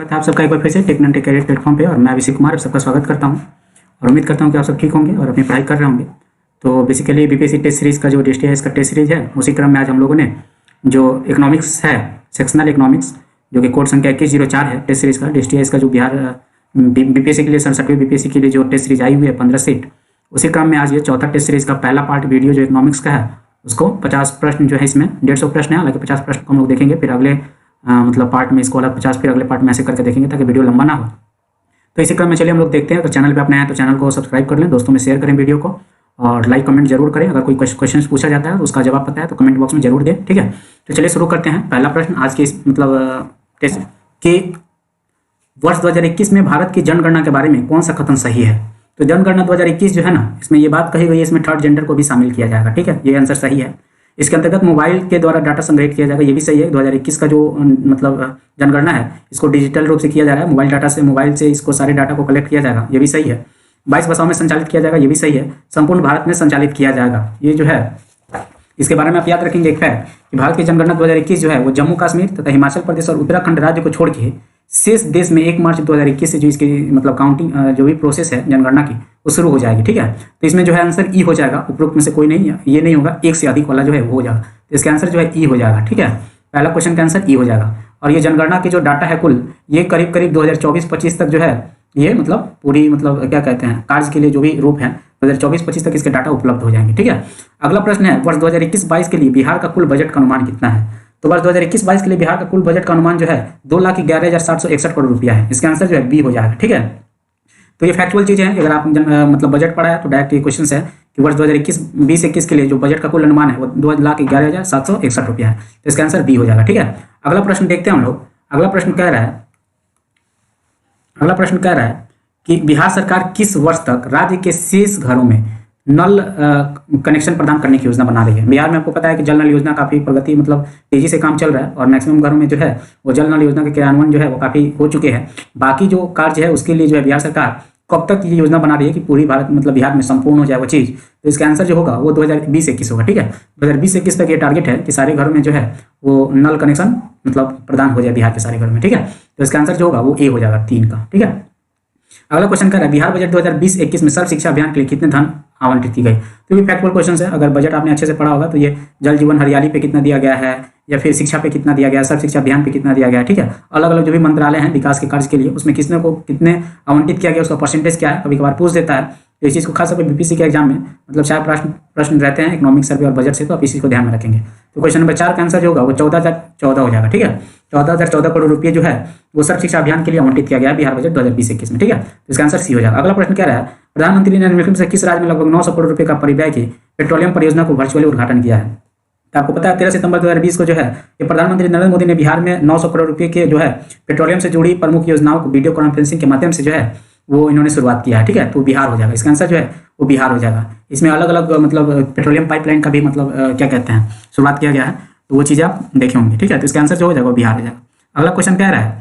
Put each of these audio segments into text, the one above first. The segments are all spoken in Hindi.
स्वागत है आप सबका एक बार फिर से टेक टेक कैरियर प्लेटफॉर्म पे। और मैं अभिषेक कुमार आप सबका स्वागत करता हूं और उम्मीद करता हूं कि आप सब ठीक होंगे और अपनी पढ़ाई कर रहे होंगे। तो बेसिकली बीपीएससी टेस्ट सीरीज़ का जो DSTI इसका टेस्ट सीरीज़ है, उसी क्रम में आज हम लोगों ने जो इकोनॉमिक्स है, सेक्शनल इकोनॉमिक्स, जो कि कोड संख्या 2104 है टेस्ट सीरीज़ का, DSTI इसका जो बिहार बीपीएससी के लिए 67वीं बीपीएससी के लिए जो टेस्ट सीरीज आई हुई है 15 सीट, उसी क्रम में आज ये चौथा टेस्ट सीरीज़ का पहला पार्ट वीडियो जो इकोनॉमिक्स का है, उसको 50 प्रश्न जो है, इसमें 150 प्रश्न है, हालांकि 50 प्रश्न को हम लोग देखेंगे, फिर अगले मतलब पार्ट में इसको अलग 50 फिर अगले पार्ट में ऐसे करके देखेंगे ताकि वीडियो लंबा ना हो। तो इसी क्रम में चलिए हम लोग देखते हैं। अगर चैनल पे अपने आए तो चैनल को सब्सक्राइब कर लें, दोस्तों में शेयर करें वीडियो को और लाइक कमेंट जरूर करें। अगर कोई क्वेश्चन पूछा जाता है तो उसका जवाब पता है तो कमेंट बॉक्स में जरूर दें, ठीक है। तो चलिए शुरू करते हैं। पहला प्रश्न आज के इस मतलब टेस्ट के वर्ष 2021 में भारत की जनगणना के बारे में कौन सा कथन सही है। तो जनगणना 2021 जो है ना, इसमें ये बात कही गई है, इसमें थर्ड जेंडर को भी शामिल किया जाएगा, ठीक है, ये आंसर सही है। इसके अंतर्गत मोबाइल के द्वारा डाटा संग्रहित किया जाएगा, ये भी सही है। 2021 का जो मतलब जनगणना है, इसको डिजिटल रूप से किया जा रहा है, मोबाइल डाटा से, मोबाइल से इसको सारे डाटा को कलेक्ट किया जाएगा, ये भी सही है। 22 भाषाओं में संचालित किया जाएगा, ये भी सही है। संपूर्ण भारत में संचालित किया जाएगा, ये जो है इसके बारे में आप याद रखेंगे एक फैक्ट कि भारत की जनगणना 2021 जो है वो जम्मू कश्मीर तथा हिमाचल प्रदेश और उत्तराखंड राज्य को छोड़ के शेष देश में 1 मार्च 2021 से जो इसकी मतलब काउंटिंग जो भी प्रोसेस है जनगणना की वो शुरू हो जाएगी, ठीक है। तो इसमें जो है आंसर ई हो जाएगा, उपरोक्त में से कोई नहीं, ये नहीं होगा, एक से अधिक वाला जो है वो हो जाएगा, तो इसका आंसर जो है ई हो जाएगा, ठीक है। पहला क्वेश्चन का आंसर ई हो जाएगा। और ये जनगणना की जो डाटा है कुल, ये करीब करीब 2024-25 तक जो है ये मतलब पूरी मतलब क्या कहते हैं कार्य के लिए जो भी रूप है 2024-25 तक इसके डाटा उपलब्ध हो जाएंगे, ठीक है। अगला प्रश्न है वर्ष 2021-22 के लिए बिहार का कुल बजट का अनुमान कितना है। तो वर्ष 2021-22 के लिए बिहार का कुल बजट का अनुमान जो है 2,11,761 करोड़ रुपया है, इसका आंसर जो है बी हो जाएगा, ठीक है। तो ये फैक्चुअल चीज़ है, अगर आप मतलब बजट पढ़ा है तो डायरेक्ट ये क्वेश्चन है कि वर्ष 2021 के लिए जो बजट का कुल अनुमान है वो 2,11,761 रुपया है, तो इसका आंसर बी हो जाएगा, ठीक है। अगला प्रश्न देखते हैं हम लोग। अगला प्रश्न कह रहा है कि बिहार सरकार किस वर्ष तक राज्य के शेष घरों में नल कनेक्शन प्रदान करने की योजना बना रही है। बिहार में आपको पता है कि जल नल योजना काफ़ी प्रगति मतलब तेजी से काम चल रहा है और मैक्सिमम घरों में जो है वो जल नल योजना के क्रियान्वयन जो है वो काफ़ी हो चुके हैं। बाकी जो कार्य है उसके लिए जो है बिहार सरकार कब तक ये योजना बना रही है कि पूरी भारत मतलब बिहार में संपूर्ण हो जाए वो चीज़। तो इसका आंसर जो होगा वो 2020-21 होगा, ठीक है। 2020-21 तक ये टारगेट है कि सारे घरों में जो है वो नल कनेक्शन मतलब प्रदान हो जाए बिहार के सारे घरों में, ठीक है। तो इसका आंसर जो होगा वो ए हो जाएगा 3 का, ठीक है। अगला क्वेश्चन कर रहा है बिहार बजट 2020-21 में सर्व शिक्षा अभियान के लिए कितने धन आवंटित की गई। तो ये फैक्चुअल क्वेश्चन है, अगर बजट आपने अच्छे से पढ़ा होगा तो ये जल जीवन हरियाली पे कितना दिया गया है या फिर शिक्षा पे कितना दिया गया है, सर्व शिक्षा अभियान पे कितना दिया गया है, ठीक है। अलग अलग जो भी मंत्रालय हैं विकास के कार्य के लिए उसमें किसने को कितने आवंटित किया गया, उसका परसेंटेज क्या है, कभी कभार पूछ देता है। तो इस चीज़ को खास करके बीपीएससी के एग्जाम में मतलब 4 प्रश्न रहते हैं इकोनॉमिक सर्वे और बजट से, तो आप इसी को ध्यान में रखेंगे। तो क्वेश्चन नंबर 4 का आंसर जो होगा वो 14,014 हो जाएगा, ठीक है। 14,014 करोड़ रुपये जो है वो सर्व शिक्षा अभियान के लिए आवंटित किया गया है बिहार बजट 2020-21 में, ठीक है। तो इसका आंसर सी हो जाएगा। अगला प्रश्न क्या रहा है प्रधानमंत्री ने निम्नलिखित में से किस राज्य में लगभग 900 करोड़ रुपये का परिव्यय की पेट्रोलियम परियोजना को वर्चुअली उद्घाटन किया है। तो आपको पता है 13 सितंबर 2020 को जो है ये प्रधानमंत्री नरेंद्र मोदी ने बिहार में 900 करोड़ रुपये के जो है पेट्रोलियम से जुड़ी प्रमुख योजनाओं को वीडियो कॉन्फ्रेंसिंग के माध्यम से जो है वो इन्होंने शुरुआत किया है, ठीक है। तो बिहार हो जाएगा, इसका आंसर जो है वो बिहार हो जाएगा। इसमें अलग अलग मतलब पेट्रोलियम पाइपलाइन का भी मतलब क्या कहते हैं शुरुआत किया गया है, तो वो चीज़ें आप देखे होंगे, ठीक है। तो इसका आंसर जो हो जाएगा वो बिहार हो जाएगा। अगला क्वेश्चन कह रहा है,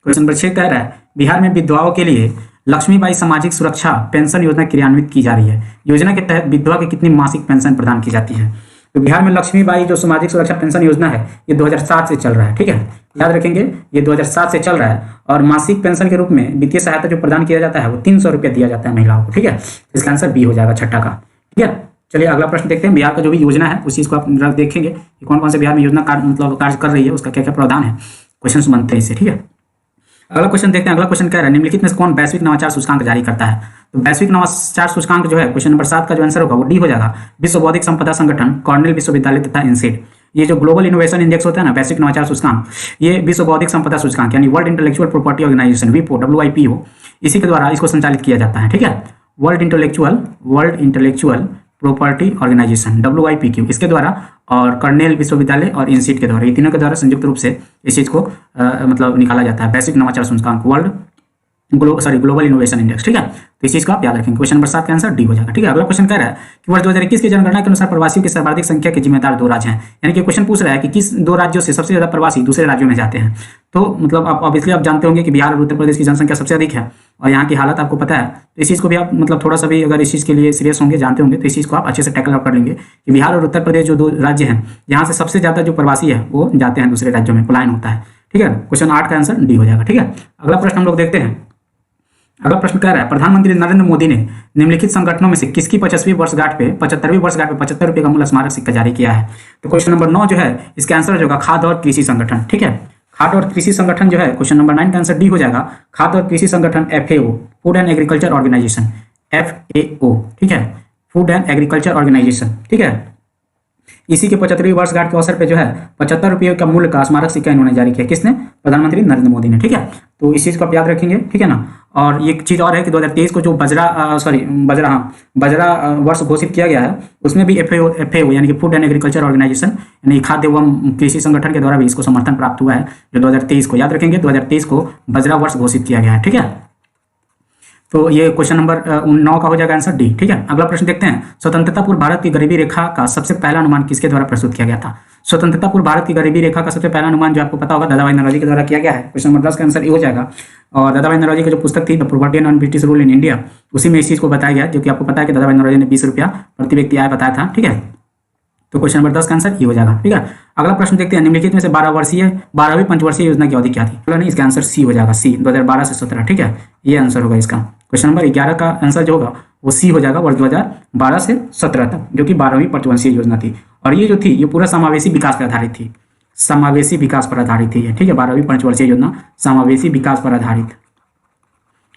क्वेश्चन नंबर 6 कह रहा है बिहार में विधवाओं के लिए लक्ष्मीबाई सामाजिक सुरक्षा पेंशन योजना क्रियान्वित की जा रही है। योजना के तहत विधवा की कितनी मासिक पेंशन प्रदान की जाती है। तो बिहार में लक्ष्मीबाई जो सामाजिक सुरक्षा पेंशन योजना है ये 2007 से चल रहा है, ठीक है, याद रखेंगे ये 2007 से चल रहा है। और मासिक पेंशन के रूप में वित्तीय सहायता जो प्रदान किया जाता है वो 300 रुपये दिया जाता है महिलाओं को, ठीक है। इसका आंसर बी हो जाएगा छठा का, ठीक है। चलिए अगला प्रश्न देखते हैं। बिहार का जो भी योजना है उस चीज़ को आप देखेंगे कि कौन कौन से बिहार में योजना मतलब कार्य कर रही है, उसका क्या क्या प्रावधान है, क्वेश्चन बनते हैं इससे, ठीक है। अगला क्वेश्चन देखते हैं। अगला क्वेश्चन कह रहा है निम्नलिखित में से कौन वैश्विक नवाचार सूचकांक जारी करता है। तो वैश्विक नवाचार सूचकांक जो है क्वेश्चन नंबर 7 का जो आंसर होगा वो डी हो जाएगा। विश्व बौद्धिक संपदा संगठन, कॉर्नेल विश्वविद्यालय तथा इनसीड। ये जो ग्लोबल इनोवेशन इंडेक्स होता है ना, वैश्विक नवाचार सूचकांक, ये विश्व बौद्धिक संपदा सूचकांक यानी world intellectual property organization WIPO WIPO इसी के द्वारा इसको संचालित किया जाता है, ठीक है। World intellectual property organization WIPQ इसके द्वारा और कर्नेल विश्वविद्यालय और इंस्टीट्यूट के द्वारा, ये तीनों के द्वारा संयुक्त रूप से इस चीज़ को मतलब निकाला जाता है वैश्विक नवाचार सूचकांक ग्लोबल इनोवेशन इंडेक्स, ठीक है। तो इस चीज़ को आप याद रखेंगे। क्वेश्चन नंबर 7 का आंसर डी हो जाएगा, ठीक है। अगला क्वेश्चन कह रहा है कि वर्ष 2021 की जनगणना के अनुसार प्रवासियों की सर्वाधिक संख्या के जिम्मेदार 2 राज्य हैं। यानी कि क्वेश्चन पूछ रहा है कि किस 2 राज्यों से सबसे ज़्यादा प्रवासी दूसरे राज्यों में जाते हैं। तो मतलब आप ऑब्वियसली आप जानते होंगे कि बिहार और उत्तर प्रदेश की जनसंख्या सबसे अधिक है और यहाँ की हालत आपको पता है। तो इस चीज़ को भी आप मतलब थोड़ा सा भी अगर इस चीज़ के लिए सीरियस होंगे, जानते होंगे, तो इस चीज़ को आप अच्छे से टैकल अप कर लेंगे कि बिहार और उत्तर प्रदेश जो 2 राज्य हैं यहाँ से सबसे ज़्यादा जो प्रवासी है वो जाते हैं दूसरे राज्यों में, पलायन होता है, ठीक है, क्वेश्चन 8 का आंसर डी हो जाएगा। ठीक है, अगला प्रश्न हम लोग देखते हैं। अगला प्रश्न कह रहा है, प्रधानमंत्री नरेंद्र मोदी ने निम्नलिखित संगठनों में से किसकी 75वीं वर्षगांठ पे 75 रुपये का मूल्य स्मारक सिक्का जारी किया है? तो क्वेश्चन नंबर 9 जो है इसका आंसर जो होगा खाद्य और कृषि संगठन। ठीक है, खाद्य और कृषि संगठन जो है क्वेश्चन नंबर 9 का आंसर डी हो जाएगा। खाद्य और कृषि संगठन FAO, food and agriculture organization, FAO। ठीक है, फूड एंड एग्रीकल्चर ऑर्गेनाइजेशन। ठीक है, इसी के 75वीं वर्षगांठ के अवसर पे जो है 75 रुपये का मूल्य का स्मारक सिक्का इन्होंने जारी किया। किसने? प्रधानमंत्री नरेंद्र मोदी ने। ठीक है, तो इस चीज़ को आप याद रखेंगे। ठीक है ना, और एक चीज़ और है कि 2023 को जो बजरा वर्ष घोषित किया गया है उसमें भी FAO यानी कि फूड एंड एग्रीकल्चर ऑर्गेनाइजेशन यानी खाद्य एवं कृषि संगठन के द्वारा भी इसको समर्थन प्राप्त हुआ है, जो 2023 को, याद रखेंगे, 2023 को बजरा वर्ष घोषित किया गया है। ठीक है, तो ये क्वेश्चन नंबर 9 का हो जाएगा आंसर डी। ठीक है, अगला प्रश्न देखते हैं। स्वतंत्रता पूर्व भारत की गरीबी रेखा का सबसे पहला अनुमान किसके द्वारा प्रस्तुत किया गया था? स्वतंत्रता पूर्व भारत की गरीबी रेखा का सबसे पहला अनुमान जो आपको पता होगा दादा भाई नौरोजी के द्वारा किया गया है। क्वेश्चन नंबर 10 का आंसर ये हो जाएगा। और दादा भाई नौरोजी की जो पुस्तक थी the poverty and British rule in India, उसी में इस चीज़ को बताया गया, जो कि आपको पता है कि दादा भाई नौरोजी ने 20 रुपया प्रति व्यक्ति आय बताया था। ठीक है, तो क्वेश्चन नंबर 10 का आंसर ये हो जाएगा। ठीक है, अगला प्रश्न देखते हैं। निम्नलिखित में से 12वीं पंचवर्षीय योजना की अवधि क्या थी? नहीं, इसका आंसर सी हो जाएगा, सी, 2012 से 17। ठीक है, ये आंसर होगा इसका। क्वेश्चन नंबर 11 का आंसर जो होगा वो सी हो जाएगा, वर्ष 2012 से 17 तक, जो कि 12वीं पंचवर्षीय योजना थी। और ये जो थी ये पूरा समावेशी विकास पर आधारित थी, समावेशी विकास पर आधारित थी। ठीक है, 12वीं पंचवर्षीय योजना समावेशी विकास पर आधारित,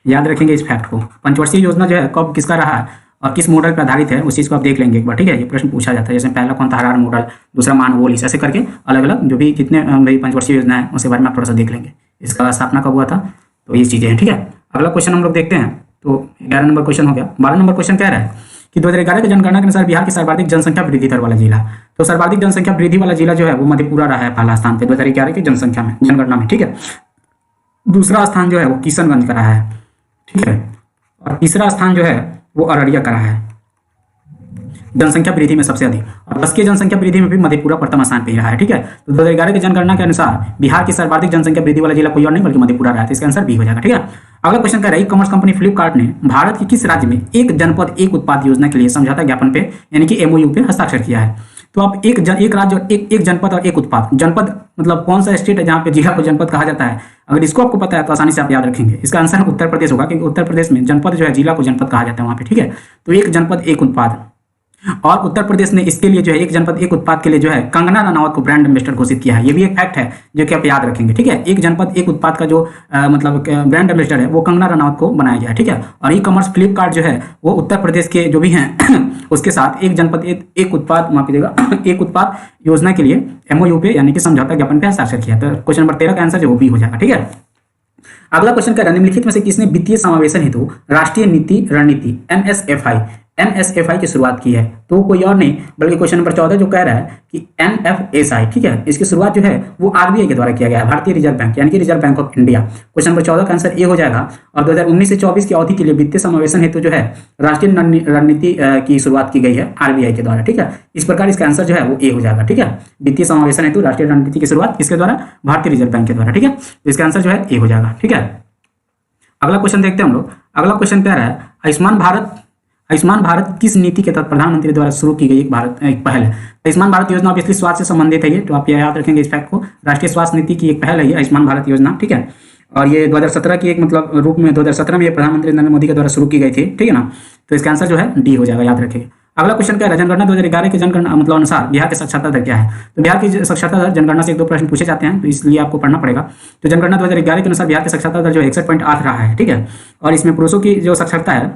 याद रखेंगे इस फैक्ट को। पंचवर्षीय योजना जो है कब किसका रहा है और किस मॉडल पर आधारित है उस चीज़ को आप देख लेंगे एक बार। ठीक है, ये प्रश्न पूछा जाता है, जैसे पहला कौन था हरार मॉडल, दूसरा मानवोलिस, ऐसे करके अलग अलग जो भी कितने भाई पंचवर्षीय योजना है उसके बारे में आप थोड़ा सा देख लेंगे, इसका स्थापना कब हुआ था, तो ये चीज़ें हैं। ठीक है, अगला क्वेश्चन हम लोग देखते हैं। तो 11 नंबर क्वेश्चन हो गया। 12 नंबर क्वेश्चन कह रहा है कि 2011 की जनगणना के अनुसार बिहार की सर्वाधिक जनसंख्या वृद्धि दर वाला जिला, तो सर्वाधिक जनसंख्या वृद्धि वाला जिला जो है वो मधेपुरा रहा है पहला स्थान पे 2011 की जनसंख्या में, जनगणना में। ठीक है, दूसरा स्थान जो है वो किशनगंज का रहा है। ठीक है, और तीसरा स्थान जो है वो अररिया का रहा है जनसंख्या वृद्धि में सबसे अधिक, और राष्ट्रीय जनसंख्या वृद्धि में भी मधेपुरा प्रथम स्थान पे ही रहा है। ठीक है, तो 2011 की जनगणना के अनुसार बिहार की सर्वाधिक जनसंख्या वृद्धि वाला जिला कोई और नहीं बल्कि मधेपुरा रहा है, तो इसका आंसर बी हो जाएगा। ठीक है, अगला क्वेश्चन कह रहा है, ई कॉमर्स कंपनी फ्लिपकार्ट ने भारत के किस राज्य में एक जनपद एक उत्पाद योजना के लिए समझौता ज्ञापन पे यानी कि MOU पे हस्ताक्षर किया है? तो आप एक राज्य और एक जनपद और एक उत्पाद, जनपद मतलब कौन सा स्टेट है जहाँ पे जिला को जनपद कहा जाता है, अगर इसको आपको पता है तो आसानी से आप याद रखेंगे। इसका आंसर उत्तर प्रदेश होगा, क्योंकि उत्तर प्रदेश में जनपद जो है जिला को जनपद कहा जाता है वहाँ पे। ठीक है, तो एक जनपद एक उत्पाद, और उत्तर प्रदेश ने इसके लिए जो है एक जनपद एक उत्पाद के लिए जो है कंगना रनावत को ब्रांड एम्बेसडर घोषित किया है। ये भी एक फैक्ट है जो कि आप याद रखेंगे। ठीक है, एक जनपद एक उत्पाद का जो मतलब ब्रांड एम्बेसडर है वो कंगना रनावत को बनाया गया है। ठीक है, और ई कॉमर्स फ्लिपकार्ट जो है वो उत्तर प्रदेश के जो भी हैं उसके साथ एक जनपद एक उत्पाद, माफ कीजिएगा, एक उत्पाद योजना के लिए MOU पे यानी कि समझौता ज्ञापन पे हस्ताक्षर किया। तो क्वेश्चन नंबर 13 का आंसर जो वो बी हो जाएगा। ठीक है, अगला क्वेश्चन कह रहा है, निम्नलिखित में से किसने वित्तीय समावेशन हेतु राष्ट्रीय नीति रणनीति NSFI की शुरुआत की है? तो कोई और नहीं बल्कि क्वेश्चन नंबर 14 जो कह रहा है कि NFSI, ठीक है, इसकी शुरुआत जो है वो RBI के द्वारा किया गया है, भारतीय रिजर्व बैंक यानी कि reserve bank of India. Question number 14 का आंसर ए हो जाएगा। और 2019 से 24 की अवधि के लिए वित्तीय समावेशन हेतु जो है राष्ट्रीय रणनीति की शुरुआत की गई है RBI के द्वारा। ठीक है, इस प्रकार इसका आंसर जो है वो ए हो जाएगा। ठीक है, वित्तीय समावेशन हेतु राष्ट्रीय रणनीति की शुरुआत किसके द्वारा? भारतीय रिजर्व बैंक के द्वारा। ठीक है, तो इसका आंसर जो है ए हो जाएगा। ठीक है, अगला क्वेश्चन देखते हैं हम लोग। अगला क्वेश्चन कह रहा है, आयुष्मान भारत किस नीति के तहत प्रधानमंत्री द्वारा शुरू की गई एक पहल है? आयुष्मान भारत योजना ऑब्वियसली स्वास्थ्य से संबंधित है ये, तो आप याद रखेंगे इस फैक्ट को। राष्ट्रीय स्वास्थ्य नीति की एक पहल है ये आयुष्मान भारत योजना। ठीक है, और ये 2017 की एक मतलब रूप में 2017 में ये प्रधानमंत्री नरेंद्र मोदी के द्वारा शुरू की गई थी। ठीक है ना, तो इसका आंसर जो है डी हो जाएगा, याद रखेंगे। अगला क्वेश्चन क्या है, जनगणना 2011 की जनगणना मतलब अनुसार बिहार की साक्षरता दर क्या है? तो बिहार की साक्षरता दर जनगणना से एक दो प्रश्न पूछे जाते हैं, तो इसलिए आपको पढ़ना पड़ेगा। तो जनगणना 2011 के अनुसार बिहार की साक्षरता दर जो 61.8 रहा है। ठीक है, और इसमें पुरुषों की जो साक्षरता है,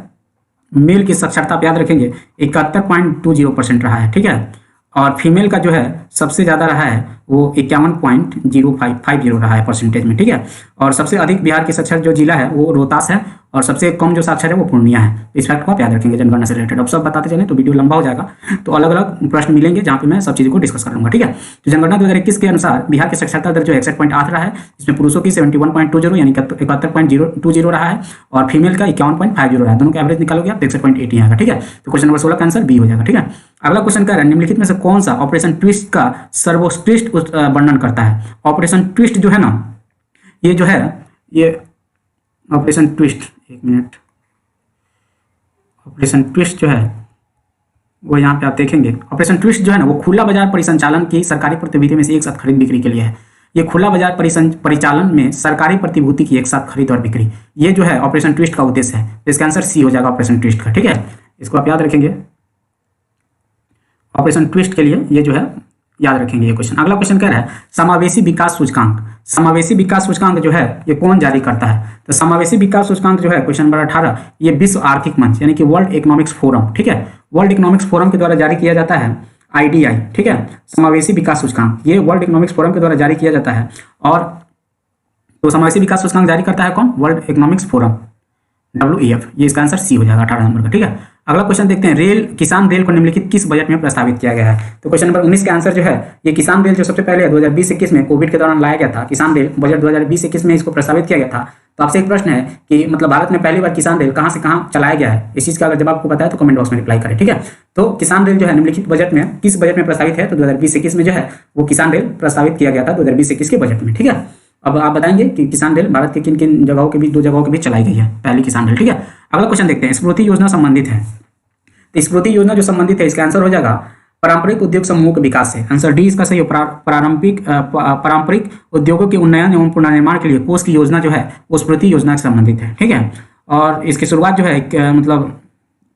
मेल की साक्षरता आप याद रखेंगे 71.20% रहा है। ठीक है, और फीमेल का जो है सबसे ज़्यादा रहा है वो 51.0550 रहा है परसेंटेज में। ठीक है, और सबसे अधिक बिहार के साक्षर जो जिला है वो रोहतास है, और सबसे कम जो साक्षर है वो पूर्णिया है। इस फैक्ट को आप याद रखेंगे जनगणना से रिलेटेड। अब सब बताते चलें तो वीडियो लंबा हो जाएगा, तो अलग अलग प्रश्न मिलेंगे जहाँ पे मैं सब चीज़ों को डिस्कस करूँगा। ठीक है, तो जनगणना 2021 के अनुसार बिहार की साक्षरता दर जो 61.8 रहा है, इसमें पुरुषों की 71.20 यानी 71.020 रहा है, और फीमेल का 51.50 रहा है। दोनों का एवरेज निकालोगे आप 61.8 ही आएगा। ठीक है, तो क्वेश्चन नंबर 16 का आंसर बी हो जाएगा। ठीक है, अगला क्वेश्चन क्या है, निम्नलिखित में से कौन सा ऑपरेशन ट्विस्ट का सर्वोत्कृष्ट वर्णन करता है? ऑपरेशन ट्विस्ट जो है ना, ये जो है ये ऑपरेशन ट्विस्ट, एक मिनट, ऑपरेशन ट्विस्ट जो है वो यहाँ पे आप देखेंगे। ऑपरेशन ट्विस्ट जो है ना वो खुला बाजार परिसंचालन की सरकारी प्रतिविधि में से एक साथ खरीद बिक्री के लिए है। ये खुला बाजार परिचालन में सरकारी प्रतिभूति की एक साथ खरीद और बिक्री, ये जो है ऑपरेशन ट्विस्ट का उद्देश्य है। तो इसका आंसर सी हो जाएगा ऑपरेशन ट्विस्ट का। ठीक है, इसको आप याद रखेंगे, ऑपरेशन ट्विस्ट के लिए ये जो है याद रखेंगे ये क्वेश्चन। अगला क्वेश्चन कह रहा है समावेशी विकास सूचकांक। समावेशी विकास सूचकांक जो है ये कौन जारी करता है? तो समावेशी विकास सूचकांक जो है क्वेश्चन नंबर 18, ये विश्व आर्थिक मंच यानी कि वर्ल्ड इकोनॉमिक्स फोरम, ठीक है, वर्ल्ड इकोनॉमिक्स फोरम के द्वारा जारी किया जाता है, IDI, ठीक है, समावेशी विकास सूचकांक ये वर्ल्ड इकोनॉमिक्स फोरम के द्वारा जारी किया जाता है। और तो समावेशी विकास सूचकांक जारी करता है कौन? World economics forum, WEF। ये इसका आंसर सी हो जाएगा 18 नंबर का। ठीक है, अगला क्वेश्चन देखते हैं, रेल किसान रेल को निम्नलिखित किस बजट में प्रस्तावित किया गया है? तो क्वेश्चन नंबर 19 का आंसर जो है ये किसान रेल जो सबसे पहले 2020-21 में कोविड के दौरान लाया गया था, किसान रेल बजट 2020-21 में इसको प्रस्तावित किया गया था। तो आपसे एक प्रश्न है कि मतलब भारत में पहली बार किसान रेल कहाँ से कहाँ चलाया गया है? इस चीज़ का अगर जवाब आपको पता है तो कमेंट बॉक्स में रिप्लाई करें। ठीक है, तो किसान रेल जो है निम्नलिखित बजट में किस बजट में प्रस्तावित है? तो 2020-21 में जो है वो किसान रेल प्रस्तावित किया गया था 2020-21 के बजट में। ठीक है, अब आप बताएंगे कि किसान रेल भारत के किन किन जगहों के बीच, 2 जगहों के बीच चलाई गई है पहली किसान रेल। ठीक है, अगला क्वेश्चन देखते हैं, स्मृति योजना संबंधित है। तो स्मृति योजना जो संबंधित है इसका आंसर हो जाएगा पारंपरिक उद्योग समूहों के विकास से। आंसर डी इसका सही हो। पारंपरिक उद्योगों के उन्नयन एवं पुनर्निर्माण के लिए कोष की योजना जो है वो स्मृति योजना से संबंधित है। ठीक है, और इसकी शुरुआत जो है मतलब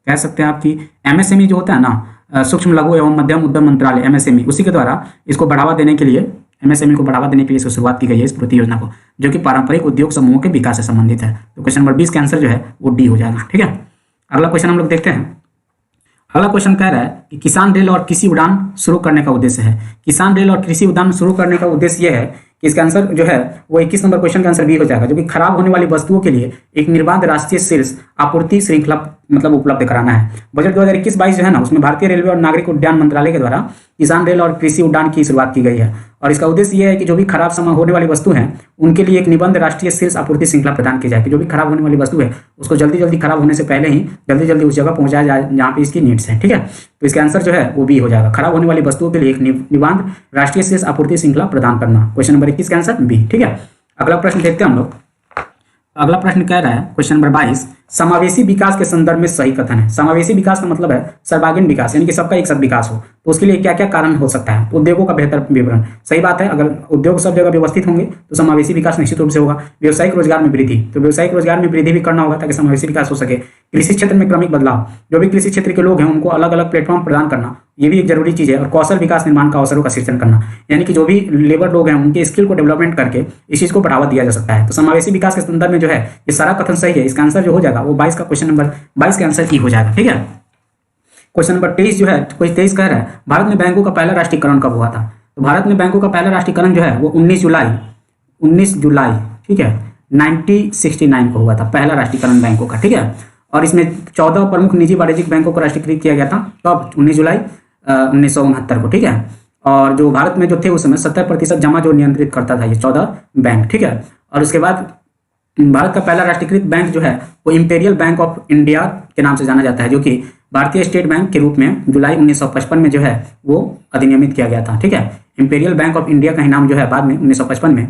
कह सकते हैं आपकी MSME जो होता है ना, सूक्ष्म लघु एवं मध्यम उद्यम मंत्रालय, MSME, उसी के द्वारा इसको बढ़ावा देने के लिए, MSME को बढ़ावा देने के लिए इसको शुरुआत की गई है स्मृति योजना को, जो कि पारंपरिक उद्योग समूहों के विकास से संबंधित है। तो क्वेश्चन नंबर 20 का आंसर जो है वो डी हो जाएगा। ठीक है, अगला क्वेश्चन हम लोग देखते हैं। अगला क्वेश्चन कह रहा है कि किसान रेल और कृषि उड़ान शुरू करने का उद्देश्य है। किसान रेल और कृषि उड़ान शुरू करने का उद्देश्य यह है कि इसका आंसर जो है वो 21 नंबर क्वेश्चन का आंसर बी हो जाएगा, जो कि खराब होने वाली वस्तुओं के लिए एक निर्बाध राष्ट्रीय शीर्ष आपूर्ति श्रृंखला मतलब उपलब्ध कराना है। बजट 2021-22 जो है ना उसमें भारतीय रेलवे और नागरिक उड्डयन मंत्रालय के द्वारा किसान रेल और कृषि उड़ान की शुरुआत की गई है। और इसका उद्देश्य यह है कि जो भी खराब समय होने वाली वस्तु है उनके लिए एक निबंध राष्ट्रीय शीर्ष आपूर्ति श्रृंखला प्रदान की जाए, कि जो भी खराब होने वाली वस्तु है उसको जल्दी जल्दी खराब होने से पहले ही जल्दी जल्दी उस जगह पहुंचाया जाए जहाँ पे इसकी नीड्स है। ठीक है, तो इसका आंसर जो है वो बी हो जाएगा, खराब होने वाली वस्तुओं के लिए एक निबंध राष्ट्रीय शीर्ष आपूर्ति श्रृंखला प्रदान करना। क्वेश्चन नंबर 21 का आंसर बी। ठीक है, अगला प्रश्न देखते हैं हम लोग। अगला प्रश्न कह रहा है क्वेश्चन नंबर 22, समावेशी विकास के संदर्भ में सही कथन है। समावेशी विकास का मतलब है सर्वांगीण विकास, यानी कि सबका एक साथ विकास हो। तो उसके लिए क्या क्या कारण हो सकता है? तो उद्योगों का बेहतर विवरण, सही बात है, अगर उद्योग सब जगह व्यवस्थित होंगे तो समावेशी विकास निश्चित रूप से होगा। व्यावसायिक रोजगार में वृद्धि, तो व्यावसायिक रोजगार में वृद्धि भी करना होगा ताकि समावेशी विकास हो सके। कृषि क्षेत्र में क्रमिक बदलाव, जो भी कृषि क्षेत्र के लोग हैं उनको अलग अलग प्लेटफॉर्म प्रदान करना, ये भी एक जरूरी चीज़ है। और कौशल विकास निर्माण का अवसरों का सृजन करना, यानी कि जो भी लेबर लोग हैं उनके स्किल को डेवलपमेंट करके इस चीज़ को बढ़ावा दिया जा सकता है। तो समावेशी विकास के संदर्भ में जो है ये सारा कथन सही है। इसका आंसर जो हो जाएगा वो 22 का क्वेश्चन नंबर 22 का आंसर ई हो जाएगा। ठीक है, क्वेश्चन नंबर 23 जो है, क्वेश्चन 23 कह रहा है भारत में बैंकों का पहला राष्ट्रीयकरण कब हुआ था? तो भारत में बैंकों का पहला राष्ट्रीयकरण जो है वो 19 जुलाई, ठीक है, 1969 को हुआ था पहला राष्ट्रीयकरण बैंकों का। ठीक है, और इसमें 14 प्रमुख निजी वाणिज्यिक बैंकों को राष्ट्रीयकृत किया गया था तब 19 जुलाई 1969 को। ठीक है, और जो भारत में जो थे उस समय 70% जमा जो नियंत्रित करता था ये 14 बैंक। ठीक है, और उसके बाद भारत का पहला राष्ट्रीयकृत बैंक जो है वो इंपीरियल बैंक ऑफ इंडिया के नाम से जाना जाता है, जो कि भारतीय स्टेट बैंक के रूप में जुलाई 1955 में जो है वो अधिनियमित किया गया था। ठीक है, इंपीरियल बैंक ऑफ इंडिया का ही नाम जो है बाद में 1955 में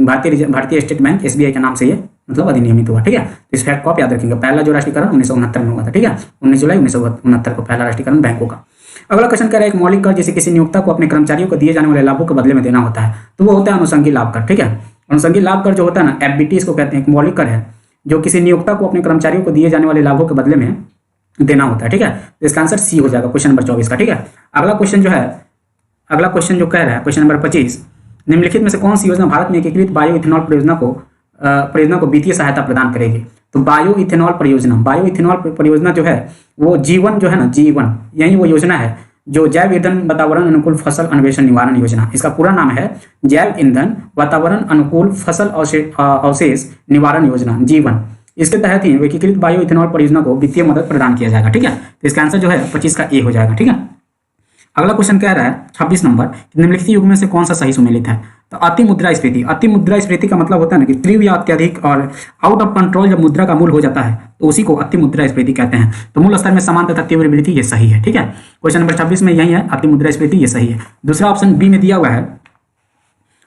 भारतीय स्टेट बैंक SBI के नाम से ये मतलब अधिनियमित हुआ। ठीक है, तो इस फैक्ट को आप याद रखेंगे। पहला जो राष्ट्रीयकरण 1969 में हुआ था। ठीक है, 19 जुलाई 1969 को पहला राष्ट्रीयकरण बैंकों का। अगला क्वेश्चन कह रहा है एक मौलिक कर जिसे किसी नियोक्ता को अपने कर्मचारियों को दिए जाने वाले लाभों के बदले में देना होता है, तो वो होता है अनुषंगी लाभ कर। ठीक है, अनुषंगी लाभ कर जो होता है ना, FBT इसको कहते हैं, एक मौलिक कर है जो किसी नियोक्ता को अपने कर्मचारियों को दिए जाने वाले लाभों के बदले में देना होता है। ठीक है, तो इसका आंसर सी हो जाएगा क्वेश्चन नंबर 24 का। ठीक है, अगला क्वेश्चन जो कह रहा है क्वेश्चन नंबर 25, निम्नलिखित में से कौन सी योजना भारत में एकीकृत बायो इथेनॉल परियोजना को वित्तीय सहायता प्रदान करेगी? तो बायो इथेनॉल परियोजना जो है वो जीवन जो है ना, जीवन यही वो योजना है जो जैव ईंधन वातावरण अनुकूल फसल अन्वेषण निवारण योजना, इसका पूरा नाम है जैव ईंधन वातावरण अनुकूल फसल अवशेष निवारण योजना, जीवन। इसके तहत ही एकीकृत बायो इथेनॉल परियोजना को वित्तीय मदद प्रदान किया जाएगा। ठीक है, तो इसका आंसर जो है 25 का ए हो जाएगा। ठीक है, अगला क्वेश्चन कह रहा है 26 नंबर, निम्नलिखित युग में से कौन सा सही सुमेलित है? तो अति मुद्रास्फीति का मतलब होता है ना कि तीव्र या अत्यधिक और आउट ऑफ कंट्रोल जब मुद्रा का मूल हो जाता है तो उसी को अति मुद्रास्फीति कहते हैं। तो मूल स्तर में समान तथा तीव्र वृद्धि ये सही है। ठीक है, क्वेश्चन नंबर 26 में यही है, अति मुद्रास्फीति ये सही है। दूसरा ऑप्शन बी में दिया हुआ है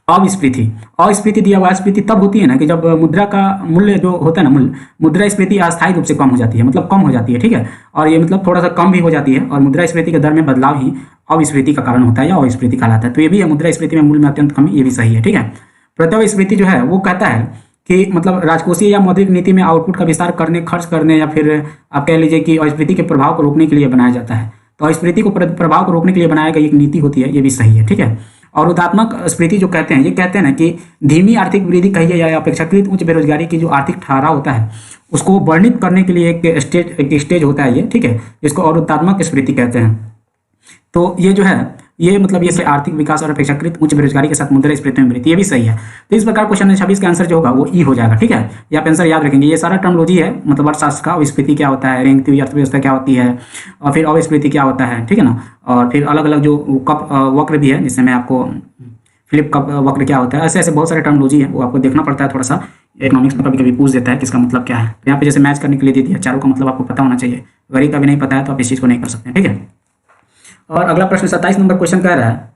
अविस्फीति। अविस्फीति दिया हुआ, अस्फीति तब होती है ना कि जब मुद्रा का मूल्य जो होता है ना, मूल्य मुद्रास्फीति अस्थायी रूप से कम हो जाती है, मतलब कम हो जाती है, ठीक है। और ये मतलब थोड़ा सा कम भी हो जाती है, और मुद्रास्फीति के दर में बदलाव ही अविस्फीति का कारण होता है या अविस्फीति कहलाता है। तो ये भी है, मुद्रास्फीति में मूल्य में अत्यंत कमी, ये भी सही है, ठीक है। प्रत्ययस्फीति जो है वो कहता है कि मतलब राजकोषीय या मौद्रिक नीति में आउटपुट का विस्तार करने, खर्च करने, या फिर आप कह लीजिए कि अस्फीति के प्रभाव को रोकने के लिए बनाया जाता है। तो अस्फीति को प्रभाव को रोकने के लिए बनाया गया एक नीति होती है, ये भी सही है, ठीक है। और उदात्मक स्फीति जो कहते हैं, ये कहते हैं ना कि धीमी आर्थिक वृद्धि कहिए या अपेक्षाकृत उच्च बेरोजगारी की जो आर्थिक ठहराव होता है उसको वर्णित करने के लिए एक स्टेज होता है ये, ठीक है, जिसको और उदात्मक स्फीति कहते हैं। तो ये जो है ये मतलब ये आर्थिक विकास और अपेक्षाकृत उच्च बेरोजगारी के साथ मुद्रास्फीति में वृद्धि, ये भी सही है। तो इस प्रकार क्वेश्चन 26 का आंसर जो होगा वो ई हो जाएगा, ठीक है। ये आप आंसर याद रखेंगे। ये सारा टर्मोलॉजी है, मतलब अर्थशास्त्र का, अविस्फीति क्या होता है, रेंगती हुई अर्थव्यवस्था क्या होती है, और फिर अविस्फीति क्या होता है, ठीक है ना। और फिर अलग अलग जो कप वक्र भी है, जिससे मैं आपको फिलिप कप वक्र क्या होता है, ऐसे ऐसे बहुत सारे टर्मोलॉजी है, वो आपको देखना पड़ता है। थोड़ा सा इकोनॉमिक्स में कभी कभी पूछ देता है कि इसका मतलब क्या है। तो यहाँ पे जैसे मैच करने के लिए दे दिया, चारों का मतलब आपको पता होना चाहिए। अगर ये कभी नहीं पता है तो आप इस चीज़ को नहीं कर सकते, ठीक है। और अगला प्रश्न 27 नंबर क्वेश्चन कह रहा है,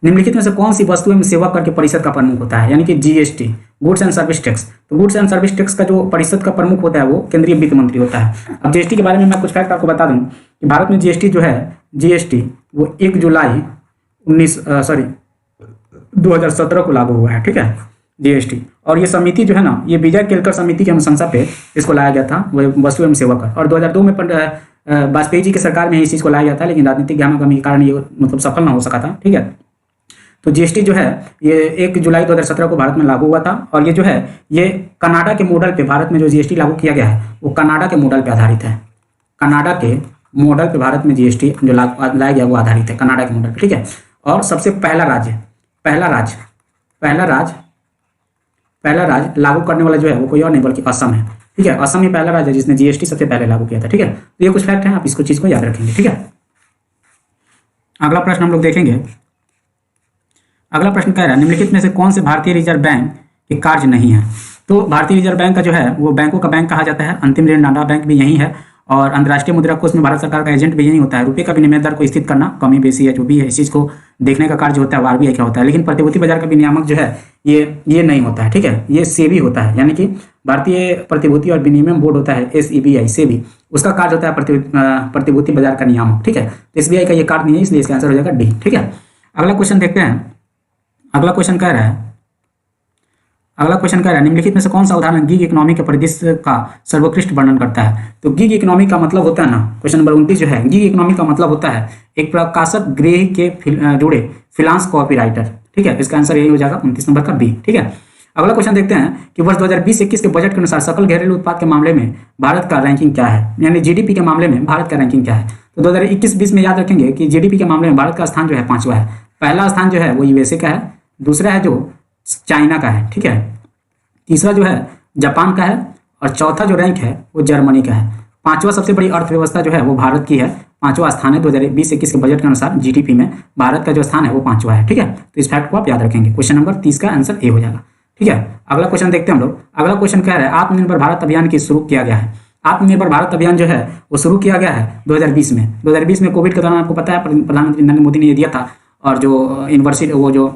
निम्नलिखित में से कौन सी वस्तु एवं सेवा कर के परिषद का प्रमुख होता है, यानी कि GST, goods and service tax. तो गुड्स एंड सर्विस टैक्स का जो परिषद का प्रमुख होता है वो केंद्रीय वित्त मंत्री होता है। अब जीएसटी के बारे में मैं कुछ फैक्ट आपको बता दूं कि भारत में जीएसटी जो है, जीएसटी वो 1 जुलाई 2017 को लागू हुआ है, ठीक है, जीएसटी। और ये समिति जो है ना, ये विजय केलकर समिति की अनुशंसा पे इसको लाया गया था, वो वस्तु एवं सेवा कर। और 2002 में वाजपेयी जी की सरकार में इस चीज़ को लाया गया था, लेकिन राजनीतिक ज्ञान के कारण ये मतलब सफल ना हो सका था, ठीक है। तो जीएसटी जो है ये 1 जुलाई 2017 को भारत में लागू हुआ था। और ये जो है ये कनाडा के मॉडल पे, भारत में जो जीएसटी लागू किया गया है वो कनाडा के मॉडल पे आधारित है। कनाडा के मॉडल पे भारत में जीएसटी जो लाया गया वो आधारित है कनाडा के मॉडल पे, ठीक है। और सबसे पहला राज्य लागू करने वाला जो है वो कोई और नहीं बल्कि असम है, ठीक है। असम ही पहला राज्य है जिसने जीएसटी सबसे पहले लागू किया था, ठीक है। तो ये कुछ फैक्ट हैं, आप इसको चीज़ को याद रखेंगे, ठीक है। अगला प्रश्न हम लोग देखेंगे। अगला प्रश्न कह रहा है, निम्नलिखित में से कौन से भारतीय रिजर्व बैंक के कार्य नहीं है। तो भारतीय रिजर्व बैंक का जो है वो बैंकों का बैंक कहा जाता है। अंतिम ऋण नाणा बैंक भी यही है, और अंतर्राष्ट्रीय मुद्रा कोष में भारत सरकार का एजेंट भी यही होता है। रुपये का विनिमय दर को स्थित करना, कमी बेसी है जो भी है, इस चीज़ को देखने का कार्य होता है आरबीआई का होता है। लेकिन प्रतिभूति बाजार का विनियामक जो है ये नहीं होता है, ठीक है, ये सेबी होता है, यानी कि भारतीय प्रतिभूति और विनिमय बोर्ड होता है, SEBI सेबी, उसका कार्य होता है प्रतिभूति बाजार का नियामक, ठीक है। तो SBI का ये कार्य नहीं है, इसलिए इसका आंसर हो जाएगा डी, ठीक है। अगला क्वेश्चन देखते हैं। अगला क्वेश्चन कह रहा है निम्नलिखित में से कौन सा उदाहरण गिग इकोनॉमी के परिदृश्य का सर्वोत्कृष्ट वर्णन करता है। तो गिग इकोनॉमी का मतलब होता है ना, क्वेश्चन नंबर 29 जो है, गिग इकोनॉमी का मतलब होता है एक प्रकाशक गृह के जुड़े फ्रीलांस कॉपीराइटर, ठीक है। इसका आंसर यही हो जाएगा 29 नंबर का बी, ठीक है। अगला क्वेश्चन देखते हैं कि वर्ष 2020-21 के बजट के अनुसार सकल घरेलू उत्पाद के मामले में भारत का रैंकिंग क्या है, यानी जीडीपी के मामले में भारत का रैंकिंग क्या है। तो 2021-20 में याद रखेंगे कि जीडीपी के मामले में भारत का स्थान जो है 5वां है। पहला स्थान जो है वो यूएसए का है, दूसरा है जो चाइना का है, ठीक है, तीसरा जो है जापान का है, और चौथा जो रैंक है वो जर्मनी का है। 5वां सबसे बड़ी अर्थव्यवस्था जो है वो भारत की है, 5वां स्थान है 2020-21 के बजट के अनुसार जीडीपी में भारत का जो स्थान है वो 5वां है, ठीक है। तो इस फैक्ट को आप याद रखेंगे। क्वेश्चन नंबर 30 का आंसर ए हो जाएगा, ठीक है। अगला क्वेश्चन देखते हैं हम लोग। अगला क्वेश्चन कह रहा है आत्मनिर्भर भारत अभियान की शुरू किया गया है। आत्मनिर्भर भारत अभियान जो है वो शुरू किया गया है 2020 में। 2020 में कोविड के दौरान आपको पता है प्रधानमंत्री नरेंद्र मोदी ने ये दिया था, और जो यूनिवर्सिटी वो जो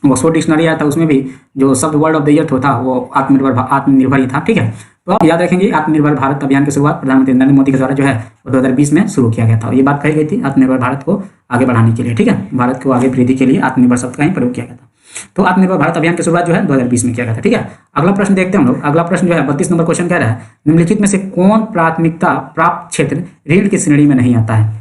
ऑक्सफोर्ड डिक्शनरी आया था उसमें भी जो शब्द वर्ड ऑफ द ईयर था वो आत्मनिर्भर ही था, ठीक है। तो आप याद रखेंगे आत्मनिर्भर भारत अभियान की शुरुआत प्रधानमंत्री नरेंद्र मोदी के द्वारा जो है वो 2020 में शुरू किया गया था। ये बात कही गई थी आत्मनिर्भर भारत को आगे बढ़ाने के लिए, ठीक है, भारत को आगे वृद्धि के लिए आत्मनिर्भर शब्द का ही प्रयोग किया गया था। तो आत्मनिर्भर भारत अभियान की शुरुआत जो है 2020 में किया गया था, ठीक है। अगला प्रश्न देखते हैं हम लोग। अगला प्रश्न जो है 32 नंबर क्वेश्चन कह रहा है निम्नलिखित में से कौन प्राथमिकता प्राप्त क्षेत्र ऋण की श्रेणी में नहीं आता है।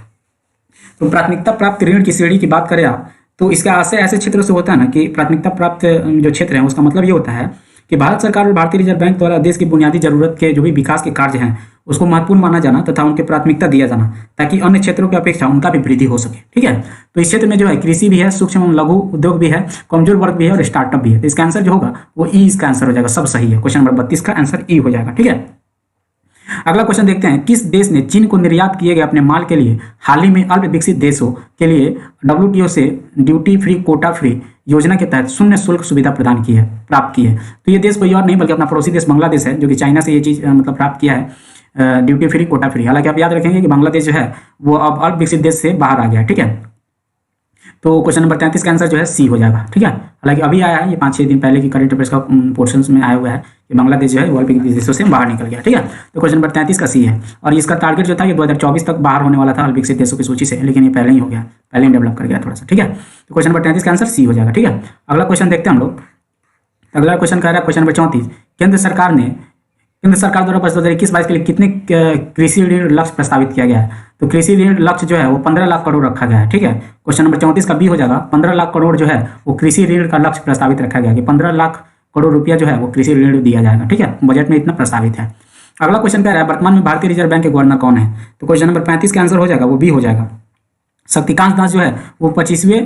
तो प्राथमिकता प्राप्त ऋण की श्रेणी की बात करें आप तो इसका आशय ऐसे क्षेत्रों से होता है ना कि प्राथमिकता प्राप्त जो क्षेत्र है उसका मतलब ये होता है कि भारत सरकार और भारतीय रिजर्व बैंक द्वारा देश की बुनियादी जरूरत के जो भी विकास के कार्य हैं उसको महत्वपूर्ण माना जाना तथा उनके प्राथमिकता दिया जाना ताकि अन्य क्षेत्रों की अपेक्षा उनका भी वृद्धि हो सके, ठीक है। तो इस क्षेत्र में जो है कृषि भी है, सूक्ष्म एवं लघु उद्योग भी है, कमजोर वर्ग भी है और स्टार्टअप भी है। तो इसका आंसर जो होगा वो ई इसका आंसर हो जाएगा, सब सही है। क्वेश्चन नंबर 32 का आंसर ई हो जाएगा, ठीक है। अगला क्वेश्चन देखते हैं किस देश ने चीन को निर्यात किए गए अपने माल के लिए हाल ही में अल्प विकसित देशों के लिए WTO से ड्यूटी फ्री कोटा फ्री योजना के तहत शून्य शुल्क सुविधा प्राप्त की है। तो ये देश कोई और नहीं बल्कि अपना पड़ोसी देश बांग्लादेश है जो कि चाइना से ये चीज़ मतलब प्राप्त किया है ड्यूटी फ्री कोटा फ्री। हालांकि आप याद रखेंगे कि बांग्लादेश जो है वो अब अल्प विकसित देश से बाहर आ गया है, ठीक है। तो क्वेश्चन नंबर 33 का आंसर जो है सी हो जाएगा। ठीक है, हालांकि अभी आया है, ये 5-6 दिन पहले की करंट अफेयर्स का पोर्शन में आया हुआ है कि बांग्लादेश जो है वर्ल्ड के देशों से बाहर निकल गया। ठीक है, तो क्वेश्चन नंबर 33 का सी है, और इसका टारगेट जो था ये 2024 तक बाहर होने वाला था अल्पविकसित देशों की सूची से, लेकिन ये पहले ही हो गया, पहले ही डेवलप कर गया थोड़ा सा। ठीक है, तो क्वेश्चन नंबर 33 का आंसर सी हो जाएगा। ठीक है, अगला क्वेश्चन देखते हैं हम लोग। अगला क्वेश्चन कह रहा है क्वेश्चन नंबर 34, केंद्र सरकार द्वारा वर्ष 2021-22 के लिए कितने कृषि ऋण लक्ष्य प्रस्तावित किया गया है? तो कृषि ऋण लक्ष्य जो है वो 15 लाख करोड़ रखा गया है। ठीक है, क्वेश्चन नंबर 34 का बी हो जाएगा। 15 लाख करोड़ जो है वो कृषि ऋण का लक्ष्य प्रस्तावित रखा गया कि 15 लाख करोड़ रुपया जो है वो कृषि ऋण दिया जाएगा। ठीक है, बजट में इतना प्रस्तावित है। अगला क्वेश्चन कह रहा है वर्तमान में भारतीय रिजर्व बैंक के गवर्नर कौन है? तो क्वेश्चन नंबर 35 का आंसर हो जाएगा वो बी हो जाएगा। शक्तिकांत दास जो है वो 25वें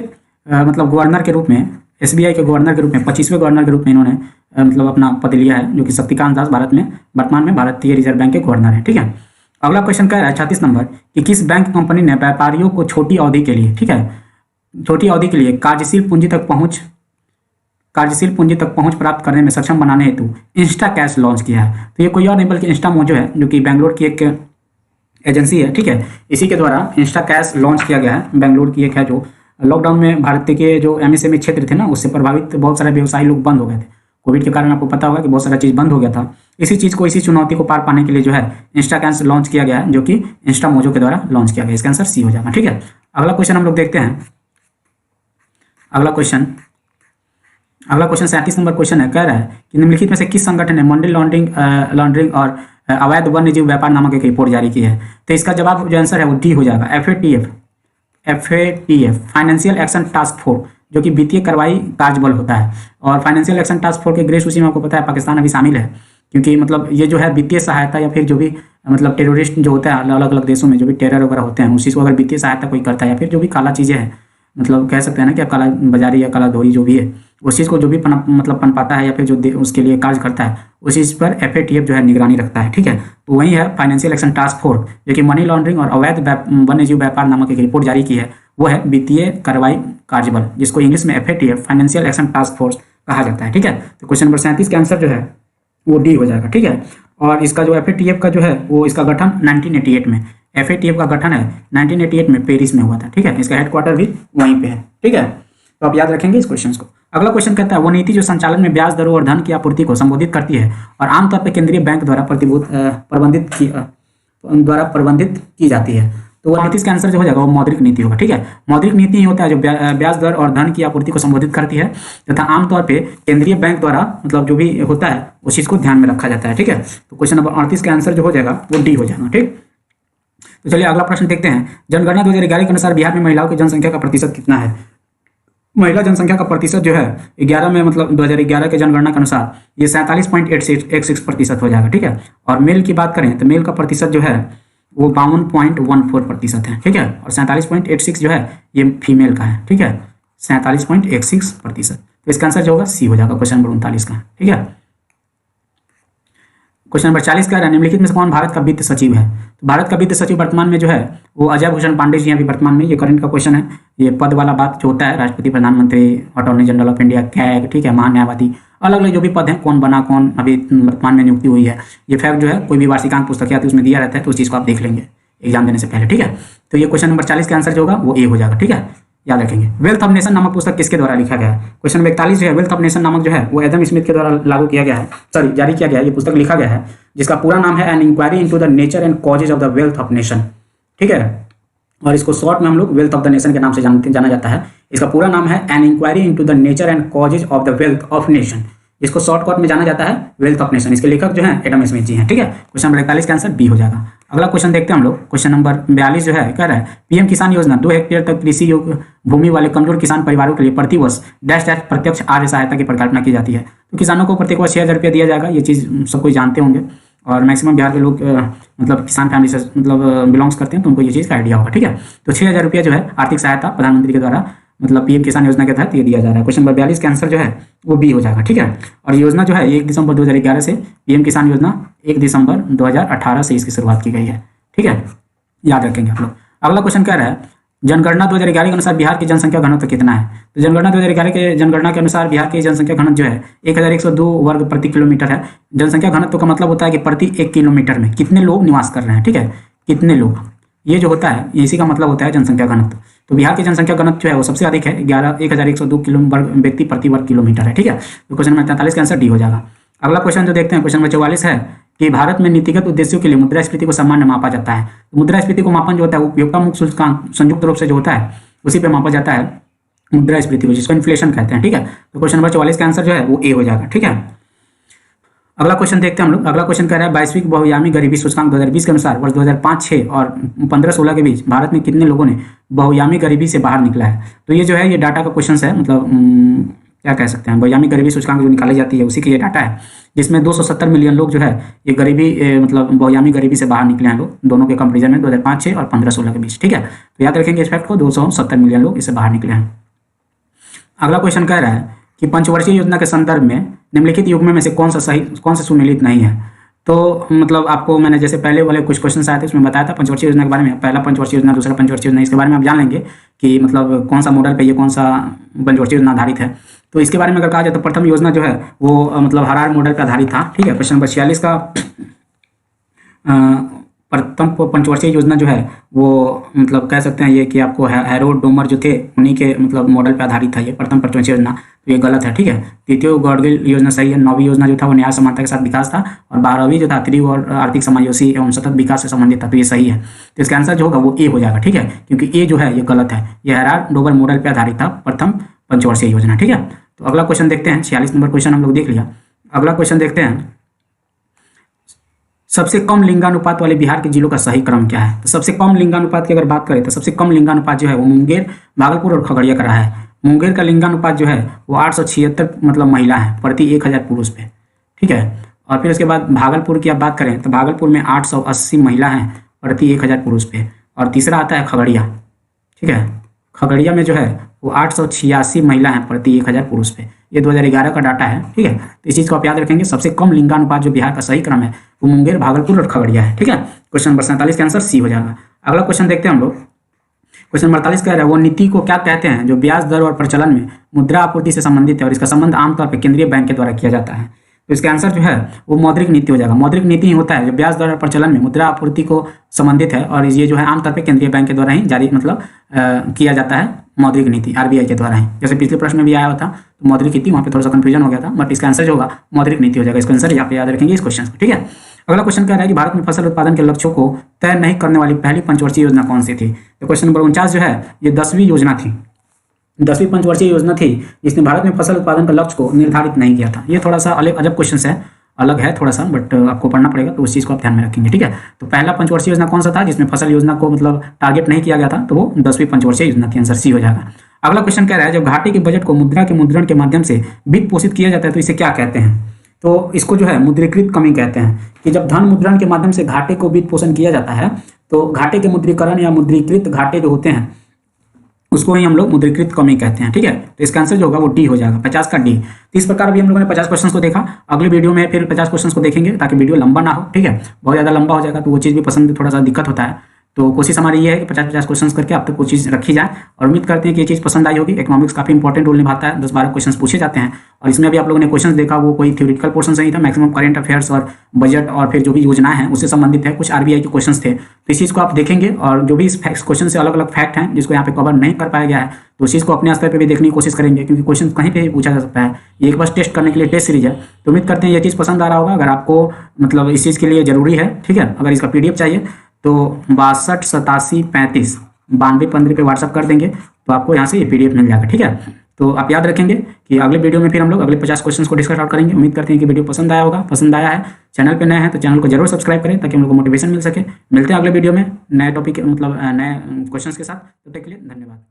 मतलब गवर्नर के रूप में, एसबीआई के गवर्नर के रूप में 25वें गवर्नर के रूप में इन्होंने मतलब अपना पद लिया है, जो कि शक्तिकांत दास भारत में वर्तमान में भारतीय रिजर्व बैंक के गवर्नर है। ठीक है, अगला क्वेश्चन कह रहा है 36 नंबर कि किस बैंक कंपनी ने व्यापारियों को छोटी अवधि के लिए, ठीक है, छोटी अवधि के लिए कार्यशील पूंजी तक पहुंच प्राप्त करने में सक्षम बनाने हेतु इंस्टा कैश लॉन्च किया है? तो ये कोई और नहीं बल्कि इंस्टामोजो है, जो कि बेंगलोर की एक एजेंसी है। ठीक है, इसी के द्वारा इंस्टा कैश लॉन्च किया गया है। बेंगलोर की एक है, जो लॉकडाउन में भारत के जो एमएसएमई क्षेत्र थे ना, उससे प्रभावित बहुत सारे व्यवसायी लोग बंद हो गए थे। कोविड के कारण आपको पता होगा कि बहुत सारा चीज़ बंद हो गया था। इसी चुनौती को पार पाने के लिए जो है इंस्टा कैश लॉन्च किया गया है, जो कि इंस्टामोजो के द्वारा लॉन्च किया गया। इसका आंसर सी हो जाएगा। ठीक है, अगला क्वेश्चन हम लोग देखते हैं। अगला क्वेश्चन 37 नंबर क्वेश्चन है, कह रहा है कि निम्नलिखित में से किस संगठन ने मनी लॉन्ड्रिंग और अवैध वन्यजीव व्यापार नामक एक रिपोर्ट जारी की है? तो इसका जवाब जो आंसर है वो डी हो जाएगा। FATF financial action task force, जो कि वित्तीय कार्रवाई कार्यबल होता है। और फाइनेंशियल एक्शन टास्क फोर्स के ग्रे सूची में आपको पता है पाकिस्तान अभी शामिल है, क्योंकि मतलब ये जो है वित्तीय सहायता या फिर जो भी मतलब टेररिस्ट जो होता है अलग अलग देशों में जो भी टेरर वगैरह होते हैं, उसी को अगर वित्तीय सहायता कोई करता है या फिर जो भी काला चीज़ें हैं, मतलब कह सकते हैं ना कि काला बाजारी या काला धोरी जो भी है, उस चीज़ को जो भी पनपाता है या फिर जो उसके लिए कार्य करता है, उस चीज़ पर FATF जो है निगरानी रखता है। ठीक है, तो वही है फाइनेंशियल एक्शन टास्क फोर्स, जो कि मनी लॉन्ड्रिंग और अवैध वन्यजीव व्यापार नामक एक रिपोर्ट जारी की है। वो है वित्तीय कार्रवाई कार्यबल, जिसको इंग्लिश में FATF financial action task force कहा जाता है। ठीक है, तो क्वेश्चन नंबर 37 का आंसर जो है वो डी हो जाएगा। ठीक है, और इसका जो FATF का जो है वो इसका गठन 1988 में, FATF का गठन है 1988 में पेरिस में हुआ था। ठीक है, इसका हेडक्वार्टर भी वहीं पे है। ठीक है, तो आप याद रखेंगे इस क्वेश्चन को। अगला क्वेश्चन कहता है वो नीति जो संचालन में ब्याज दरों और धन की आपूर्ति को संबोधित करती है और आमतौर पर केंद्रीय बैंक द्वारा प्रबंधित की जाती है, तो वो नीति का आंसर जो हो जाएगा वो मौद्रिक नीति होगा। ठीक है, मौद्रिक नीति ही होता है जो ब्याज दर और धन की आपूर्ति को संबोधित करती है तथा आमतौर पे केंद्रीय बैंक द्वारा मतलब जो भी होता है उस चीज़ को ध्यान में रखा जाता है। ठीक है, तो क्वेश्चन नंबर 38 का आंसर जो हो जाएगा वो डी हो जाएगा। ठीक, तो चलिए अगला प्रश्न देखते हैं। जनगणना 2011 के अनुसार बिहार में महिलाओं की जनसंख्या का प्रतिशत कितना है? महिला जनसंख्या का प्रतिशत जो है 11 में मतलब 2011 के जनगणना के अनुसार ये 47.86% हो जाएगा। ठीक है, और मेल की बात करें तो मेल का प्रतिशत जो है वो 52.14% है। ठीक है, और 47.86 जो है ये फीमेल का है। ठीक है, 47.16%। तो इसका आंसर जो होगा सी हो जाएगा क्वेश्चन नंबर 39 का। ठीक है, क्वेश्चन नंबर 40 का निम्नलिखित में से कौन भारत का वित्त सचिव है? तो भारत का वित्त सचिव वर्तमान में जो है वो अजय भूषण पांडे जी हैं अभी वर्तमान में। ये करंट का क्वेश्चन है, ये पद वाला बात जो होता है राष्ट्रपति, प्रधानमंत्री, attorney general of India, CAG, ठीक है, महान्यायवादी, अलग अलग जो भी पद हैं, कौन बना कौन अभी वर्तमान में नियुक्ति हुई है, ये फैक्ट जो है कोई भी वार्षिकांक पुस्तक आती है उसमें दिया रहता है, तो उस चीज़ को आप देख लेंगे एग्जाम देने से पहले। ठीक है, तो ये क्वेश्चन नंबर 40 का आंसर जो होगा वो ए हो जाएगा। ठीक है, याद रखेंगे। वेल्थ ऑफ नेशन नामक पुस्तक किसके द्वारा लिखा गया है? क्वेश्चन नंबर 41 जो है वेल्थ ऑफ नेशन नामक जो है वो एडम स्मिथ के द्वारा लागू किया गया है, जारी किया गया है। ये पुस्तक लिखा गया है जिसका पूरा नाम है an inquiry into the nature and causes of the wealth of nation. ठीक है, और इसको शॉर्ट में हम लोग वेल्थ ऑफ द नेशन के नाम से जाना जाता है। इसका पूरा नाम है an inquiry into the nature and causes of the wealth of nation, इसको शॉर्टकट में जाना जाता है वेल्थ ऑफ नेशन। इसके लेखक जो है एडम स्मिथ जी हैं। ठीक है, क्वेश्चन नंबर 41 का आंसर बी हो जाएगा। अगला क्वेश्चन देखते हैं हम लोग। क्वेश्चन नंबर 42 जो है कह रहा है पीएम किसान योजना 2 हेक्टेयर तक कृषि योग्य भूमि वाले कमजोर किसान परिवारों के लिए प्रतिवर्ष डैश डैश प्रत्यक्ष आर्य सहायता की परिकल्पना की जाती है। तो किसानों को प्रत्येक वर्ष 6,000 रुपया दिया जाएगा। ये चीज़ सब कोई जानते होंगे और मैक्सिमम बिहार के लोग मतलब किसान फैमिली से मतलब बिलोंग्स करते हैं, तो उनको ये चीज़ का आइडिया होगा। ठीक है, तो 6,000 रुपया जो है आर्थिक सहायता प्रधानमंत्री के द्वारा मतलब पीएम किसान योजना के तहत ये दिया जा रहा है। क्वेश्चन नंबर 42 का आंसर जो है वो बी हो जाएगा। ठीक है, और योजना जो है 1 दिसंबर 2011 से पीएम किसान योजना 1 दिसंबर 2018 से इसकी शुरुआत की गई है। ठीक है, याद रखेंगे आप लोग। अगला क्वेश्चन कह रहा है जनगणना 2011 के अनुसार बिहार की जनसंख्या घनत्व कितना है? तो जनगणना 2011 के जनगणना के अनुसार बिहार की जनसंख्या घनत्व जो है 1102 वर्ग प्रति किलोमीटर है। जनसंख्या घनत्व का मतलब होता है कि प्रति 1 किलोमीटर में कितने लोग निवास कर रहे हैं। ठीक है, कितने लोग ये जो होता है इसी का मतलब होता है जनसंख्या घनत्व। तो बिहार की जनसंख्या घनत्व जो है वो सबसे अधिक है, 11,102 किलो व्यक्ति प्रति वर्ग किलोमीटर है। ठीक है, तो क्वेश्चन नंबर 43 का आंसर डी हो जाएगा। अगला क्वेश्चन जो देखते हैं क्वेश्चन नंबर 44 है कि भारत में नीतिगत उद्देश्यों के लिए मुद्रास्फीति को सामान्य मापा जाता है। तो मुद्रास्फीति को मापन जो होता है उपभोक्ता मुक्त सूचकांक संयुक्त रूप से जो होता है उसी पे मापा जाता है मुद्रास्फीति को, जिसको इन्फ्लेशन कहते हैं। ठीक है, तो क्वेश्चन नंबर 44 का आंसर जो है वो ए हो जाएगा। ठीक है, अगला क्वेश्चन देखते हैं हम लोग। अगला क्वेश्चन कह रहा है वैश्विक बहुआयामी गरीबी सूचकांक 2020 के अनुसार वर्ष 2005-6 और 15-16 के बीच भारत में कितने लोगों ने बहुआयामी गरीबी से बाहर निकला है। तो ये जो है ये डाटा का क्वेश्चन है, मतलब क्या कह सकते हैं, बहुआयामी गरीबी सूचकांक जो निकाली जाती है उसी की ये डाटा है, जिसमें 270 मिलियन लोग जो है ये गरीबी मतलब बहुआयामी गरीबी से बाहर निकले हैं लोग, दोनों के कंपेरिजन में 2005-6 और 15-16 के बीच। ठीक है, तो याद रखेंगे इस फैक्ट को, 270 मिलियन लोग इससे बाहर निकले हैं। अगला क्वेश्चन कह रहा है कि पंचवर्षीय योजना के संदर्भ में निम्नलिखित युग्म में से कौन सा सुमेलित नहीं है। तो मतलब आपको मैंने जैसे पहले वाले कुछ क्वेश्चन आए थे उसमें बताया था पंचवर्षीय योजना के बारे में, पहला पंचवर्षीय योजना, दूसरा पंचवर्षीय योजना, इसके बारे में आप जान लेंगे कि मतलब कौन सा मॉडल पे ये कौन सा पंचवर्षीय योजना आधारित है। तो इसके बारे में अगर कहा जाए तो प्रथम योजना जो है वो मतलब हरार मॉडल पर आधारित था। ठीक है, क्वेश्चन नंबर 46 का प्रथम पंचवर्षीय योजना जो है वो मतलब कह सकते हैं ये कि आपको हैरोल्ड डोमर जो थे उन्हीं के मतलब मॉडल पर आधारित था ये प्रथम पंचवर्षीय योजना, तो ये गलत है। ठीक है, तृतीय गॉडगिल योजना सही है। 9वीं योजना जो था वो न्याय समानता के साथ विकास था, और 12वीं जो था तीव्र और आर्थिक समावेशी एवं सतत विकास से संबंधित था, तो ये सही है। तो इसका आंसर जो होगा वो ए हो जाएगा। ठीक है, क्योंकि ए जो है ये गलत है, ये हैरोल्ड डोमर मॉडल पर आधारित था प्रथम पंचवर्षीय योजना। ठीक है, तो अगला क्वेश्चन देखते हैं। 46 नंबर क्वेश्चन हम लोग देख लिया। अगला क्वेश्चन देखते हैं, सबसे कम लिंगानुपात वाले बिहार के जिलों का सही क्रम क्या है। तो सबसे कम लिंगानुपात की अगर बात करें तो सबसे कम लिंगानुपात जो है वो मुंगेर, भागलपुर और खगड़िया का रहा है। मुंगेर का लिंगानुपात जो है वो 876 मतलब महिला है प्रति 1000 पुरुष पे। ठीक है, और फिर उसके बाद भागलपुर की आप बात करें तो भागलपुर में 880 महिला हैं प्रति 1000 पुरुष पे। और तीसरा आता है खगड़िया। ठीक है, खगड़िया में जो है वो 886 महिला हैं प्रति 1000 पुरुष पे। ये 2011 का डाटा है। ठीक है, तो इस चीज़ को आप याद रखेंगे, सबसे कम लिंगानुपात जो बिहार का सही क्रम है वो मुंगेर, भागलपुर और खगड़िया है। ठीक है, क्वेश्चन नंबर 47 का आंसर सी हो जाएगा। अगला क्वेश्चन देखते हैं हम लोग। क्वेश्चन नंबर 48 कह रहा है वो नीति को क्या कहते हैं जो ब्याज दर और प्रचलन में मुद्रा आपूर्ति से संबंधित है और इसका संबंध आमतौर पर केंद्रीय बैंक के द्वारा किया जाता है। तो इसका आंसर जो है वो मौद्रिक नीति हो जाएगा। मौद्रिक नीति ही होता है जो ब्याज दर और प्रचलन में मुद्रा आपूर्ति को संबंधित है, और ये जो है आमतौर पर केंद्रीय बैंक के द्वारा ही जारी मतलब किया जाता है, मौद्रिक नीति आरबीआई के द्वारा ही। जैसे पिछले प्रश्न में भी आया हुआ था तो मौद्रिक नीति, वहाँ पे थोड़ा सा कंफ्यूजन हो गया था, बट इसका आंसर जो होगा मौद्रिक नीति हो जाएगा। इसका आंसर यहाँ पे याद रखेंगे इस क्वेश्चन को। ठीक है, अगला क्वेश्चन कह रहा है कि भारत में फसल उत्पादन के लक्ष्यों को तय नहीं करने वाली पहली पंचवर्षीय योजना कौन सी थी। तो क्वेश्चन नंबर 49 जो है ये 10वीं योजना थी, 10वीं पंचवर्षीय योजना थी जिसने भारत में फसल उत्पादन का लक्ष्य को निर्धारित नहीं किया था। ये थोड़ा सा अजब क्वेश्चन है, अलग है थोड़ा सा, बट आपको पढ़ना पड़ेगा, तो उस चीज़ को आप ध्यान में रखेंगे। ठीक है, तो पहला पंचवर्षीय योजना कौन सा था जिसमें फसल योजना को मतलब टारगेट नहीं किया गया था, तो वो 10वीं पंचवर्षीय योजना थी। आंसर सी हो जाएगा। अगला क्वेश्चन कह रहा है जब घाटे के बजट को मुद्रा के मुद्रण के माध्यम से वित्त पोषित किया जाता है तो इसे क्या कहते हैं। तो इसको जो है मुद्रीकृत कमी कहते हैं, कि जब धन मुद्रण के माध्यम से घाटे को वित्त पोषण किया जाता है तो घाटे के मुद्रीकरण या मुद्रीकृत घाटे जो होते हैं उसको ही हम लोग मुद्रीकृत कमी कहते हैं। ठीक है, तो इसका आंसर जो होगा वो डी हो जाएगा, 50 का डी। तो इस प्रकार भी हम लोगों ने 50 क्वेश्चन को देखा। अगले वीडियो में फिर 50 क्वेश्चन को देखेंगे ताकि वीडियो लंबा ना हो। ठीक है, बहुत ज़्यादा लंबा हो जाएगा तो वो चीज़ भी पसंद थोड़ा सा दिक्कत होता है, तो कोशिश हमारी ये है कि 50-50 क्वेश्चन करके आप तक वो चीज़ रखी जाए, और उम्मीद करते हैं कि ये चीज़ पसंद आई होगी। इकोनॉमिक्स काफी इंपॉर्टेंट रोल निभाता है, 10-12 क्वेश्चन पूछे जाते हैं, और इसमें भी आप लोगों ने क्वेश्चन देखा वो कोई थ्योरेटिकल पोर्शन नहीं था, मैक्सिमम करंट अफेयर्स और बजट और फिर जो भी योजनाएं हैं उससे संबंधित है, कुछ आरबीआई के क्वेश्चन थे। तो इस चीज़ को आप देखेंगे, और जो भी इस क्वेश्चन से अलग अलग फैक्ट हैं जिसको यहाँ पे कवर नहीं कर पाया गया है तो उस चीज़ को अपने स्तर पर भी देखने की कोशिश करेंगे, क्योंकि क्वेश्चन कहीं पर भी पूछा जा सकता है। ये एक बस टेस्ट करने के लिए टेस्ट सीरीज है, तो उम्मीद करते हैं ये चीज़ पसंद आ रहा होगा। अगर आपको मतलब इस चीज़ के लिए जरूरी है, ठीक है, अगर इसका PDF चाहिए तो 62 87 35 92 15 पे व्हाट्सअप कर देंगे तो आपको यहाँ से ये PDF मिल जाएगा। ठीक है, तो आप याद रखेंगे कि अगले वीडियो में फिर हम लोग अगले 50 क्वेश्चन को डिस्कस आउट करेंगे। उम्मीद करते हैं कि वीडियो पसंद आया होगा। पसंद आया है, चैनल पे नए हैं तो चैनल को जरूर सब्सक्राइब करें ताकि हम लोग को मोटिवेशन मिल सके। मिलते हैं अगले वीडियो में नए टॉपिक मतलब नए क्वेश्चन के साथ। तब तक के लिए धन्यवाद।